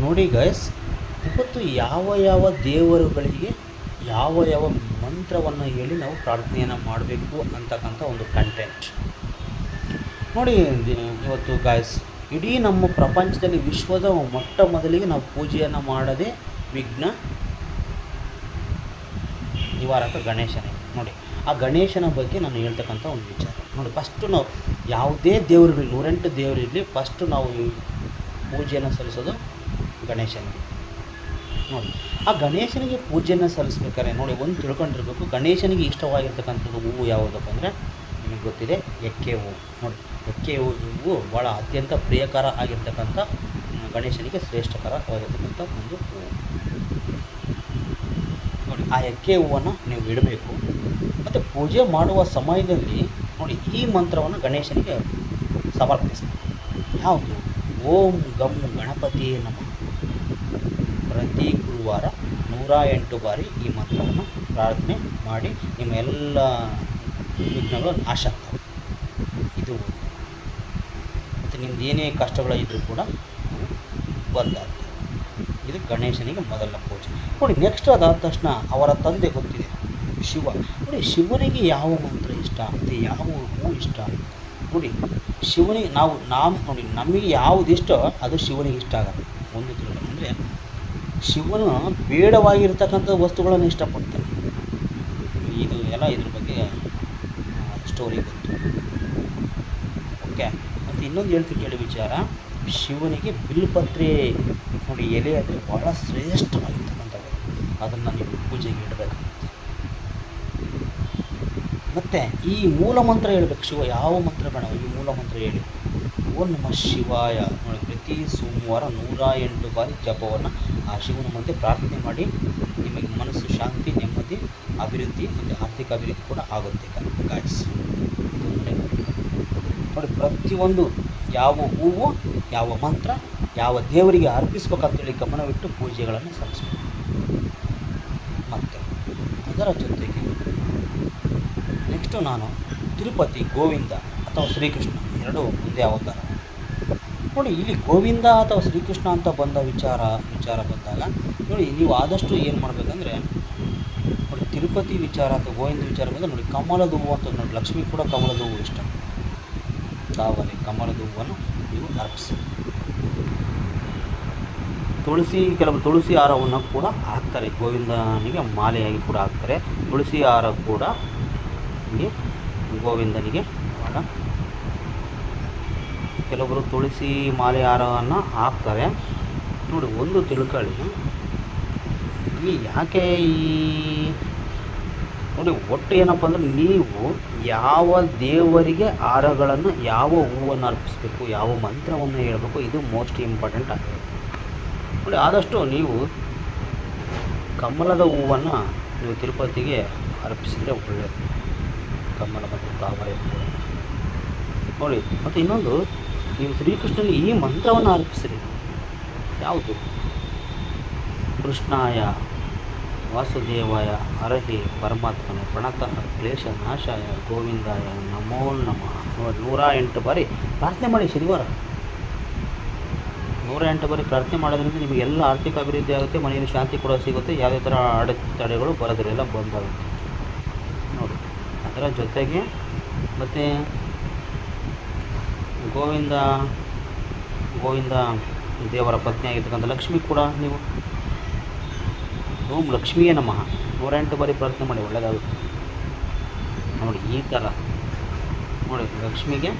ನೋಡಿ ಗೈಸ್, ಇವತ್ತು ಯಾವ ದೇವರುಗಳಿಗೆ ಯಾವ ಮಂತ್ರವನ್ನು ಹೇಳಿ ನಾವು ಪ್ರಾರ್ಥನೆಯನ್ನು ಮಾಡಬೇಕು ಅಂತಕ್ಕಂಥ ಒಂದು ಕಂಟೆಂಟ್ ನೋಡಿ. ಇವತ್ತು ಗಾಯ್ಸ್, ಇಡೀ ನಮ್ಮ ಪ್ರಪಂಚದಲ್ಲಿ ವಿಶ್ವದ ಮೊಟ್ಟ ಮೊದಲಿಗೆ ನಾವು ಪೂಜೆಯನ್ನು ಮಾಡದೆ ವಿಘ್ನ ನಿವಾರಕ ಗಣೇಶನೇ. ನೋಡಿ, ಆ ಗಣೇಶನ ಬಗ್ಗೆ ನಾನು ಹೇಳ್ತಕ್ಕಂಥ ಒಂದು ವಿಚಾರ ನೋಡಿ. ಫಸ್ಟು ನಾವು ಯಾವುದೇ ದೇವರುಗಳು 108 ದೇವರಿರಲಿ, ಫಸ್ಟು ನಾವು ಪೂಜೆಯನ್ನು ಸಲ್ಲಿಸೋದು ಗಣೇಶನಿಗೆ. ನೋಡಿ, ಆ ಗಣೇಶನಿಗೆ ಪೂಜೆಯನ್ನು ಸಲ್ಲಿಸ್ಬೇಕಾದ್ರೆ ನೋಡಿ ಒಂದು ತಿಳ್ಕೊಂಡಿರ್ಬೇಕು, ಗಣೇಶನಿಗೆ ಇಷ್ಟವಾಗಿರ್ತಕ್ಕಂಥದ್ದು ಹೂವು ಯಾವುದಪ್ಪ ಅಂದರೆ ನಿಮಗೆ ಗೊತ್ತಿದೆ, ಎಕ್ಕೆ ಹೂವು. ನೋಡಿ, ಎಕ್ಕೆ ಹೂವು ಭಾಳ ಅತ್ಯಂತ ಪ್ರಿಯಕರ ಆಗಿರ್ತಕ್ಕಂಥ ಗಣೇಶನಿಗೆ ಶ್ರೇಷ್ಠಕರವಾಗಿರ್ತಕ್ಕಂಥ ಒಂದು ಹೂವು. ನೋಡಿ, ಆ ಎಕ್ಕೆ ಹೂವನ್ನು ನೀವು ಇಡಬೇಕು. ಮತ್ತು ಪೂಜೆ ಮಾಡುವ ಸಮಯದಲ್ಲಿ ನೋಡಿ ಈ ಮಂತ್ರವನ್ನು ಗಣೇಶನಿಗೆ ಸಮರ್ಪಿಸಬೇಕು. ಯಾವುದು? ಓಂ ಗಂ ಗಣಪತಿಯೇ ನಮಃ. ಪ್ರತಿ ಗುರುವಾರ 108 ಬಾರಿ ಈ ಮಂತ್ರವನ್ನು ಪ್ರಾರ್ಥನೆ ಮಾಡಿ ನಿಮ್ಮ ಎಲ್ಲ ವಿಘ್ನಗಳು ನಾಶ ಆಗ್ತವೆ. ಇದು ಮತ್ತು ನಿಮ್ದು ಏನೇ ಕಷ್ಟಗಳಿದ್ದರೂ ಕೂಡ ಬಂದಾಗ್ತವೆ. ಇದು ಗಣೇಶನಿಗೆ ಮೊದಲ ಪೂಜೆ. ನೋಡಿ, ನೆಕ್ಸ್ಟ್ ಅದಾದ ತಕ್ಷಣ ಅವರ ತಂದೆ ಗೊತ್ತಿದೆ ಶಿವ. ನೋಡಿ, ಶಿವನಿಗೆ ಯಾವ ಮಂತ್ರ ಇಷ್ಟ ಮತ್ತು ಯಾವ ಹೂ ಇಷ್ಟ ನೋಡಿ. ಶಿವನಿಗೆ ನಾವು ನೋಡಿ ನಮಗೆ ಯಾವುದು ಇಷ್ಟ ಅದು ಶಿವನಿಗೆ ಇಷ್ಟ ಆಗುತ್ತೆ. ಒಂದು ತಿಳ್ಕೊಂಡು ಅಂದರೆ ಶಿವನು ಬೇಡವಾಗಿರ್ತಕ್ಕಂಥ ವಸ್ತುಗಳನ್ನು ಇಷ್ಟಪಡ್ತಾನೆ. ಇದು ಎಲ್ಲ ಇದ್ರ ಬಗ್ಗೆ ಸ್ಟೋರಿ ಗೊತ್ತು. ಓಕೆ, ಮತ್ತು ಇನ್ನೊಂದು ಹೇಳ್ತೀನಿ ಕೇಳಿ ವಿಚಾರ. ಶಿವನಿಗೆ ಬಿಲ್ಪತ್ರೆ ನೋಡಿ ಎಲೆ ಅಂದರೆ ಭಾಳ ಶ್ರೇಷ್ಠವಾಗಿರ್ತಕ್ಕಂಥದ್ದು. ಅದನ್ನು ನೀವು ಪೂಜೆಗೆ ಇಡಬೇಕಾಗುತ್ತೆ. ಮತ್ತು ಈ ಮೂಲ ಮಂತ್ರ ಹೇಳಬೇಕು. ಶಿವ ಯಾವ ಮಂತ್ರ ಬೇಡ, ಈ ಮೂಲ ಮಂತ್ರ ಹೇಳಿ. ಓಂ ನಮಃ ಶಿವಾಯ ನೋಡಿ, ಪ್ರತಿ ಸೋಮವಾರ 108 ಬಾರಿ ಜಪವನ್ನು ಆ ಶಿವನ ಮುಂದೆ ಪ್ರಾರ್ಥನೆ ಮಾಡಿ ನಿಮಗೆ ಮನಸ್ಸು ಶಾಂತಿ, ನೆಮ್ಮದಿ, ಅಭಿವೃದ್ಧಿ ಮತ್ತು ಆರ್ಥಿಕ ಅಭಿವೃದ್ಧಿ ಕೂಡ ಆಗುತ್ತೆ ಗಾಯ್ಸ್. ನೋಡಿ, ಪ್ರತಿಯೊಂದು ಯಾವ ಹೂವು, ಯಾವ ಮಂತ್ರ, ಯಾವ ದೇವರಿಗೆ ಅರ್ಪಿಸ್ಬೇಕಂತೇಳಿ ಗಮನವಿಟ್ಟು ಪೂಜೆಗಳನ್ನು ಸಲ್ಲಿಸಬೇಕು. ಮತ್ತು ಅದರ ಜೊತೆಗೆ ನೆಕ್ಸ್ಟು ನಾನು ತಿರುಪತಿ ಗೋವಿಂದ ಅಥವಾ ಶ್ರೀಕೃಷ್ಣ ಎರಡೂ ಒಂದೇ ಅವತಾರ. ನೋಡಿ, ಇಲ್ಲಿ ಗೋವಿಂದ ಅಥವಾ ಶ್ರೀಕೃಷ್ಣ ಅಂತ ಬಂದ ವಿಚಾರ ಬಂದಾಗ ನೋಡಿ, ನೀವು ಆದಷ್ಟು ಏನು ಮಾಡಬೇಕಂದ್ರೆ ನೋಡಿ, ತಿರುಪತಿ ವಿಚಾರ ಅಥವಾ ಗೋವಿಂದ ವಿಚಾರ ಬಂದರೆ ನೋಡಿ, ಕಮಲದ ಹೂವು ಅಂತ ನೋಡಿ, ಲಕ್ಷ್ಮಿ ಕೂಡ ಕಮಲದ ಹೂವು ಇಷ್ಟ. ತಾವಲ್ಲಿ ಕಮಲದ ಹೂವನ್ನು ನೀವು ಅರ್ಪಿಸಿ. ಕೆಲವರು ತುಳಸಿ ಹಾರವನ್ನು ಕೂಡ ಹಾಕ್ತಾರೆ. ಗೋವಿಂದನಿಗೆ ಮಾಲೆಯಾಗಿ ಕೂಡ ಹಾಕ್ತಾರೆ. ತುಳಸಿ ಹಾರ ಕೂಡ ಇಲ್ಲಿ ಗೋವಿಂದನಿಗೆ ಭಾಳ ಕೆಲವರು ತುಳಸಿ ಮಾಲೆ ಹಾರವನ್ನು ಹಾಕ್ತಾರೆ. ನೋಡಿ, ಒಂದು ತಿಳ್ಕೊಳ್ಳಿ, ಈ ಯಾಕೆ ನೋಡಿ ಒಟ್ಟು ಏನಪ್ಪ ಅಂದರೆ ನೀವು ಯಾವ ದೇವರಿಗೆ ಹಾರಗಳನ್ನು, ಯಾವ ಹೂವನ್ನು ಅರ್ಪಿಸಬೇಕು, ಯಾವ ಮಂತ್ರವನ್ನು ಹೇಳಬೇಕು, ಇದು ಮೋಸ್ಟ್ ಇಂಪಾರ್ಟೆಂಟ್ ಆಗಿದೆ. ನೋಡಿ, ಆದಷ್ಟು ನೀವು ಕಮಲದ ಹೂವನ್ನು ನೀವು ತಿರುಪತಿಗೆ ಅರ್ಪಿಸಿದರೆ ಒಳ್ಳೆಯದು. ಕಮಲ ಮತ್ತು ತಾವರೆ ನೋಡಿ. ಮತ್ತು ಇನ್ನೊಂದು, ನೀವು ಶ್ರೀಕೃಷ್ಣನಿಗೆ ಈ ಮಂತ್ರವನ್ನು ಅರ್ಪಿಸಿರಿ. ಯಾವುದು? ಕೃಷ್ಣಾಯ ವಾಸುದೇವಾಯ ಹರಹೇ ಪರಮಾತ್ಮನೆ ಪ್ರಣತಃ ಕ್ಲೇಶ ನಾಶಾಯ ಗೋವಿಂದಾಯ ನಮೋ ನಮಃ. ನೋಡಿ, 108 ಬಾರಿ ಪ್ರಾರ್ಥನೆ ಮಾಡಿ. ಶನಿವಾರ 108 ಬಾರಿ ಪ್ರಾರ್ಥನೆ ಮಾಡೋದ್ರಿಂದ ನಿಮಗೆ ಎಲ್ಲ ಆರ್ಥಿಕ ಅಭಿವೃದ್ಧಿ ಆಗುತ್ತೆ, ಮನೆಯಲ್ಲಿ ಶಾಂತಿ ಕೂಡ ಸಿಗುತ್ತೆ, ಯಾವುದೇ ಥರ ಅಡೆತಡೆಗಳು ಬರೋದಿಲ್ಲ, ಬಂದಾಗುತ್ತೆ ನೋಡಿ. ಅದರ ಜೊತೆಗೆ ಮತ್ತು ಗೋವಿಂದ ದೇವರ ಪತ್ನಿಯಾಗಿರ್ತಕ್ಕಂಥ ಲಕ್ಷ್ಮಿ ಕೂಡ ನೀವು ಓಂ ಲಕ್ಷ್ಮಿಯೇ ನಮಃ 108 ಬಾರಿ ಪ್ರಾರ್ಥನೆ ಮಾಡಿ, ಒಳ್ಳೆಯದಾಗುತ್ತೆ ನೋಡಿ. ಈ ಥರ ನೋಡಿ, ಲಕ್ಷ್ಮಿಗೆ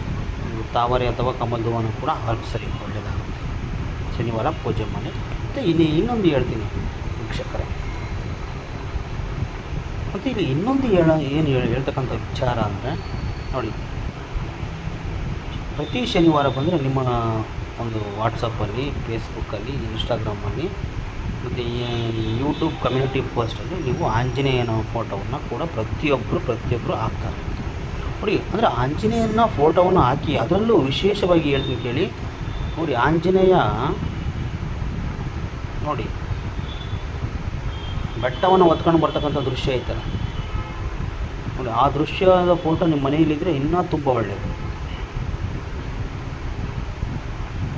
ತಾವರೆ ಅಥವಾ ಕಮಲದ ಹೂವನ್ನು ಕೂಡ ಅರ್ಪಿಸಲಿ, ಒಳ್ಳೆಯದಾಗುತ್ತೆ. ಶನಿವಾರ ಪೂಜೆ ಮಾಡಿ. ಮತ್ತು ಇಲ್ಲಿ ಇನ್ನೊಂದು ಹೇಳ್ತೀನಿ ವೀಕ್ಷಕರೇ, ಮತ್ತು ಇಲ್ಲಿ ಇನ್ನೊಂದು ಏನು ಹೇಳ್ತಕ್ಕಂಥ ವಿಚಾರ ಅಂದರೆ ನೋಡಿ, ಪ್ರತಿ ಶನಿವಾರ ಬಂದರೆ ನಿಮ್ಮ ಒಂದು ವಾಟ್ಸಪ್ಪಲ್ಲಿ, ಫೇಸ್ಬುಕ್ಕಲ್ಲಿ, ಇನ್ಸ್ಟಾಗ್ರಾಮಲ್ಲಿ ಮತ್ತು ಯೂಟ್ಯೂಬ್ ಕಮ್ಯುನಿಟಿ ಪೋಸ್ಟಲ್ಲಿ ನೀವು ಆಂಜನೇಯನ ಫೋಟೋವನ್ನು ಕೂಡ ಪ್ರತಿಯೊಬ್ಬರು ಹಾಕ್ತಾರೆ ನೋಡಿ. ಅಂದರೆ ಆಂಜನೇಯನ ಫೋಟೋವನ್ನು ಹಾಕಿ, ಅದರಲ್ಲೂ ವಿಶೇಷವಾಗಿ ಹೇಳ್ತೀನಿ ಕೇಳಿ. ನೋಡಿ, ಆಂಜನೇಯ ನೋಡಿ ಬೆಟ್ಟವನ್ನು ಹೊತ್ಕೊಂಡು ಬರ್ತಕ್ಕಂಥ ದೃಶ್ಯ ಐತಲ್ಲ ನೋಡಿ, ಆ ದೃಶ್ಯದ ಫೋಟೋ ನಿಮ್ಮ ಮನೆಯಲ್ಲಿದ್ದರೆ ಇನ್ನೂ ತುಂಬ ಒಳ್ಳೆಯದು,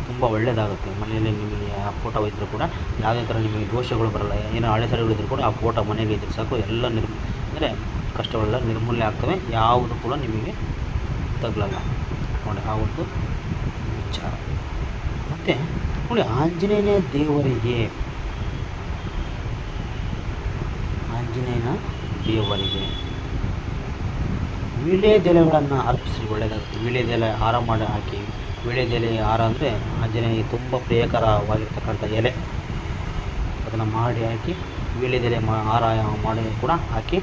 ತುಂಬ ತುಂಬ ಒಳ್ಳೆಯದಾಗುತ್ತೆ. ಮನೆಯಲ್ಲಿ ನಿಮಗೆ ಆ ಫೋಟೋ ಇದ್ದರೂ ಕೂಡ ಯಾವುದೇ ಥರ ನಿಮಗೆ ದೋಷಗಳು ಬರಲ್ಲ. ಏನೋ ಅಡೆತಡೆಗಳಿದ್ರೂ ಕೂಡ ಆ ಫೋಟೋ ಮನೆಯಲ್ಲಿ ಇದ್ದರೆ ಸಾಕು, ಎಲ್ಲ ಅಂದರೆ ಕಷ್ಟಗಳೆಲ್ಲ ನಿರ್ಮೂಲನೆ ಆಗ್ತವೆ, ಯಾವುದು ಕೂಡ ನಿಮಗೆ ತಗಲಲ್ಲ ನೋಡಿ ಆ ಒಂದು ವಿಚಾರ. ಮತ್ತು ನೋಡಿ ಆಂಜನೇಯನ ದೇವರಿಗೆ ವೀಳ್ಯದೆಲೆಗಳನ್ನು ಅರ್ಪಿಸಿ ಒಳ್ಳೆಯದಾಗುತ್ತೆ. ವೀಳ್ಯದೆಲೆ ಹಾರ ಮಾಡಿ ಹಾಕಿ, ವೀಳ್ಯದೆಲೆ ಹಾರ ಅಂದರೆ ಆಂಜನೇಯ ತುಂಬ ಪ್ರಿಯಕರವಾಗಿರ್ತಕ್ಕಂಥ ಎಲೆ, ಅದನ್ನು ಮಾಡಿ ಹಾಕಿ ವೀಳ್ಯದೆಲೆ ಹಾರ ಮಾಡಿ ಕೂಡ ಹಾಕಿ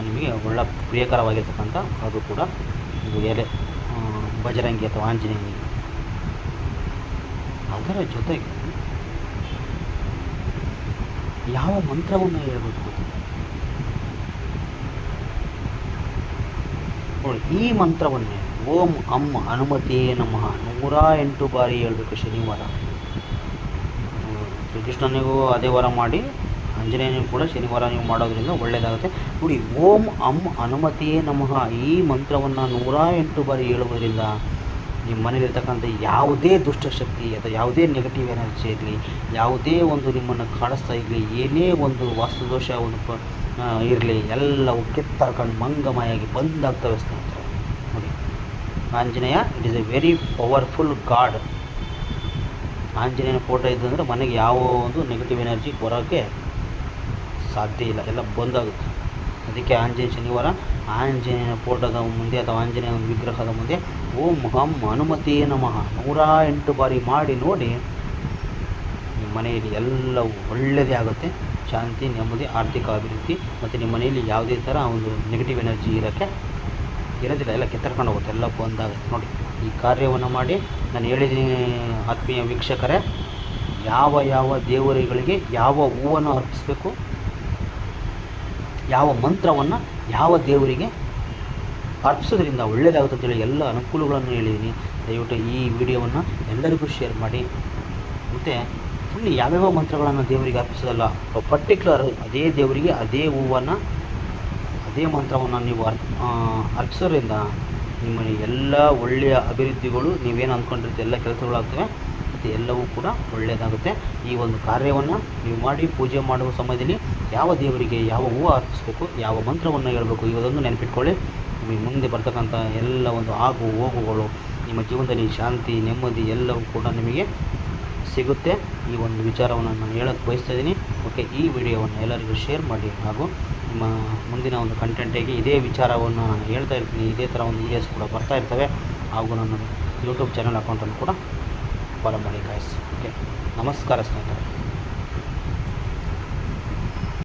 ನಿಮಗೆ ಒಳ್ಳೆ ಪ್ರಿಯಕರವಾಗಿರ್ತಕ್ಕಂಥ ಅದು ಕೂಡ ಇದು ಎಲೆ ಬಜರಂಗಿ ಅಥವಾ ಆಂಜನೇಯನಿಗೆ. ಅದರ ಜೊತೆಗೆ ಯಾವ ಮಂತ್ರವನ್ನು ಹೇಳ್ಬೇಕು ನೋಡಿ, ಈ ಮಂತ್ರವನ್ನೇ ಓಂ ಅಮ್ಮ ಹನುಮತಿಯೇ ನಮಃ 108 ಬಾರಿ ಹೇಳಬೇಕು ಶನಿವಾರ. ಶ್ರೀಕೃಷ್ಣನಿಗೂ ಅದೇ ವಾರ ಮಾಡಿ, ಆಂಜನೇಯನಿಗೂ ಕೂಡ ಶನಿವಾರ ನೀವು ಮಾಡೋದ್ರಿಂದ ಒಳ್ಳೆಯದಾಗುತ್ತೆ ನೋಡಿ. ಓಂ ಅಮ್ಮ ಹನುಮತಿಯೇ ನಮಃ ಈ ಮಂತ್ರವನ್ನು 108 ಬಾರಿ ಹೇಳುವುದರಿಂದ ನಿಮ್ಮ ಮನೇಲಿರ್ತಕ್ಕಂಥ ಯಾವುದೇ ದುಷ್ಟಶಕ್ತಿ ಅಥವಾ ಯಾವುದೇ ನೆಗೆಟಿವ್ ಎನರ್ಜಿ ಇರಲಿ, ಯಾವುದೇ ಒಂದು ನಿಮ್ಮನ್ನು ಕಾಡಿಸ್ತಾ ಇರಲಿ, ಏನೇ ಒಂದು ವಾಸ್ತುದೋಷ ಒಂದು ಇರಲಿ, ಎಲ್ಲವೂ ಕಿತ್ತರ್ಕೊಂಡು ಮಂಗಮಯಾಗಿ ಬಂದಾಗ್ತವೆ ಸ್ನೇಹಿತರೆ ನೋಡಿ. Anjaneya it is A very powerful god. ಆಂಜನೇಯನ ಫೋಟೋ ಇದ್ದಂದರೆ ಮನೆಗೆ ಯಾವ ಒಂದು ನೆಗೆಟಿವ್ ಎನರ್ಜಿ ಬರೋಕ್ಕೆ ಸಾಧ್ಯ ಇಲ್ಲ, ಎಲ್ಲ ಬಂದಾಗುತ್ತೆ. ಅದಕ್ಕೆ ಶನಿವಾರ ಆಂಜನೇಯನ ಫೋಟೋದ ಮುಂದೆ ಅಥವಾ ಆಂಜನೇಯ ಒಂದು ವಿಗ್ರಹದ ಮುಂದೆ ಓಂ ಹಂ ಹನುಮತಿಯೇ ನಮಃ 108 ಬಾರಿ ಮಾಡಿ ನೋಡಿ, ನಿಮ್ಮ ಮನೆಯಲ್ಲಿ ಎಲ್ಲವೂ ಒಳ್ಳೆಯದೇ ಆಗುತ್ತೆ. ಶಾಂತಿ, ನೆಮ್ಮದಿ, ಆರ್ಥಿಕ ಅಭಿವೃದ್ಧಿ, ಮತ್ತು ನಿಮ್ಮ ಮನೆಯಲ್ಲಿ ಯಾವುದೇ ಥರ ಒಂದು ನೆಗೆಟಿವ್ ಎನರ್ಜಿ ಇರೋದಿಲ್ಲ, ಎಲ್ಲ ಕೆತ್ತರ್ಕೊಂಡು ಹೋಗುತ್ತೆ, ಎಲ್ಲ ಬಂದಾಗುತ್ತೆ ನೋಡಿ. ಈ ಕಾರ್ಯವನ್ನು ಮಾಡಿ ನಾನು ಹೇಳಿದ್ದೀನಿ ಆತ್ಮೀಯ ವೀಕ್ಷಕರೇ, ಯಾವ ದೇವರುಗಳಿಗೆ ಯಾವ ಹೂವನ್ನು ಅರ್ಪಿಸಬೇಕು, ಯಾವ ಮಂತ್ರವನ್ನು ಯಾವ ದೇವರಿಗೆ ಅರ್ಪಿಸೋದ್ರಿಂದ ಒಳ್ಳೆಯದಾಗುತ್ತೆ ಅಂತೇಳಿ ಎಲ್ಲ ಅನುಕೂಲಗಳನ್ನು ಹೇಳಿದ್ದೀನಿ. ದಯವಿಟ್ಟು ಈ ವಿಡಿಯೋವನ್ನು ಎಲ್ಲರಿಗೂ ಶೇರ್ ಮಾಡಿ. ಮತ್ತು ಸುಮ್ಮನೆ ಯಾವ್ಯಾವ ಮಂತ್ರಗಳನ್ನು ದೇವರಿಗೆ ಅರ್ಪಿಸೋದಲ್ಲ, ಪರ್ಟಿಕ್ಯುಲರ್ ಅದೇ ದೇವರಿಗೆ ಅದೇ ಹೂವನ್ನು ಅದೇ ಮಂತ್ರವನ್ನು ನೀವು ಅರ್ಪಿಸೋದ್ರಿಂದ ನಿಮ್ಮ ಎಲ್ಲ ಒಳ್ಳೆಯ ಅಭಿವೃದ್ಧಿಗಳು, ನೀವೇನು ಅಂದ್ಕೊಂಡಿರ್ತೀವಿ ಎಲ್ಲ ಕೆಲಸಗಳಾಗ್ತವೆ ಮತ್ತು ಎಲ್ಲವೂ ಕೂಡ ಒಳ್ಳೆಯದಾಗುತ್ತೆ. ಈ ಒಂದು ಕಾರ್ಯವನ್ನು ನೀವು ಮಾಡಿ ಪೂಜೆ ಮಾಡುವ ಸಮಯದಲ್ಲಿ ಯಾವ ದೇವರಿಗೆ ಯಾವ ಹೂವು ಅರ್ಪಿಸಬೇಕು, ಯಾವ ಮಂತ್ರವನ್ನು ಹೇಳಬೇಕು, ಇವತ್ತೊಂದು ನೆನಪಿಟ್ಕೊಳ್ಳಿ. ನಿಮಗೆ ಮುಂದೆ ಬರ್ತಕ್ಕಂಥ ಎಲ್ಲ ಒಂದು ಆಗು ಹೋಗುಗಳು, ನಿಮ್ಮ ಜೀವನದಲ್ಲಿ ಶಾಂತಿ, ನೆಮ್ಮದಿ ಎಲ್ಲವೂ ಕೂಡ ನಿಮಗೆ ಸಿಗುತ್ತೆ. ಈ ಒಂದು ವಿಚಾರವನ್ನು ನಾನು ಹೇಳೋಕ್ಕೆ ಬಯಸ್ತಾಯಿದ್ದೀನಿ. ಓಕೆ, ಈ ವಿಡಿಯೋವನ್ನು ಎಲ್ಲರಿಗೂ ಶೇರ್ ಮಾಡಿ, ಹಾಗೂ ನಿಮ್ಮ ಮುಂದಿನ ಒಂದು ಕಂಟೆಂಟಿಗೆ ಇದೇ ವಿಚಾರವನ್ನು ನಾನು ಹೇಳ್ತಾ ಇರ್ತೀನಿ. ಇದೇ ಥರ ಒಂದು ವೀಡಿಯೋಸ್ ಕೂಡ ಬರ್ತಾ ಇರ್ತವೆ. ಹಾಗೂ ನನ್ನ ಯೂಟ್ಯೂಬ್ ಚಾನಲ್ ಅಕೌಂಟನ್ನು ಕೂಡ ಫಾಲೋ ಮಾಡಿ ಗಾಯ್ಸ್. ಓಕೆ, ನಮಸ್ಕಾರ ಸ್ನೇಹಿತರೆ.